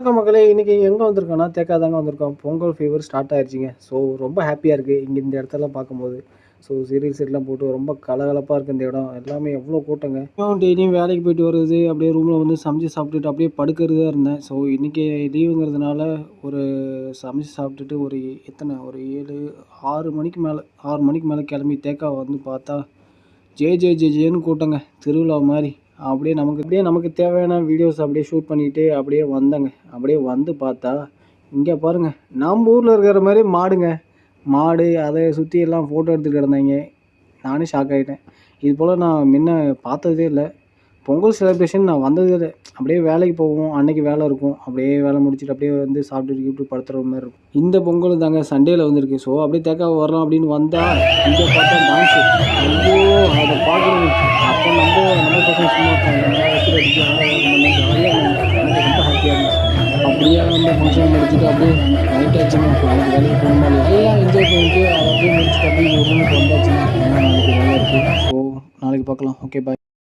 வணக்கம் மக்களே! இன்னைக்கு எங்க வந்திருக்கோம்னா, தேக்கா வந்திருக்கோம். பொங்கல் ஃபீவர் ஸ்டார்ட் ஆயிருச்சுங்க. ஸோ ரொம்ப ஹேப்பியா இருக்கு. இங்க இந்த இடத்தெல்லாம் பார்க்கும்போது. ஸோ சீரியல் செட்லாம் போட்டு ரொம்ப கலகலப்பா இருக்கு இந்த இடம். எல்லாமே எவ்வளோ கூட்டங்க. டெய்லியும் வேலைக்கு போயிட்டு வர்றது, அப்படியே ரூம்ல வந்து சமைச்சு சாப்பிட்டுட்டு அப்படியே படுக்கிறதா இருந்தேன். ஸோ இன்னைக்கு லீவுங்கிறதுனால ஒரு சமைச்சு சாப்பிட்டுட்டு ஒரு 6 மணிக்கு மேல 6 மணிக்கு மேல கிளம்பி தேக்கா வந்து பார்த்தா, ஜே ஜே ஜே ஜேன்னு கூட்டங்க. திருவிழா மாரி. அப்படியே நமக்கு தேவையான வீடியோஸ் அப்படியே ஷூட் பண்ணிட்டு அப்படியே வந்தேங்க. அப்படியே வந்து பார்த்தா, இங்க பாருங்க. நம்ம ஊர்ல இருக்கிற மாரி மாடுங்க. மாடு அதை சுத்தி எல்லாம் ஃபோட்டோ எடுத்துட்டு கிடந்தாய்ங்க. நானே ஷாக் ஆயிட்டேன். இது போல நான் முன்ன பார்த்ததே இல்ல. பொங்கல் செலிப்ரேஷன் நான் வந்ததே இல்ல. அப்படியே வேலைக்கு போவோம். அன்னைக்கு வேலை இருக்கும். அப்படியே வேலை முடிச்சுட்டு அப்படியே வந்து சாப்பிட்டுட்டு கீப்ட்டு படுத்துற மாரி இருக்கும். இந்த பொங்கல் தாங்க சண்டேல வந்திருக்கு. ஸோ அப்படியே தேக்கா வரலாம் அப்படின்னு வந்தா, இங்க பார்த்தா டான்ஸு. ஐயோ! அத பார்க்குறது அப்போ நம்ம பசங்க சும்மா இருப்பாங்க. நல்லா வச்சுட்டு அடிச்சு ஆட ஜாலியா இருந்தாங்க. எனக்கு ரொம்ப ஹாப்பியா இருந்துச்சு. அப்படியே அந்த ஃபங்க்ஷன் முடிச்சுட்டு அப்படியே நைட் ஆச்சுங்க. நாளைக்கு வேலைக்கு போகணுமா இல்லையா? எல்லாம் என்ஜாய் பண்ணிட்டு அதை அப்படியே முடிச்சுட்டு அப்படியே ஒரு ரூமுக்கு வந்தாச்சுங்க. ஏன்னா நாளைக்கு வேலை இருக்கு. ஸோ நாளைக்கு பார்க்கலாம். Okay bye.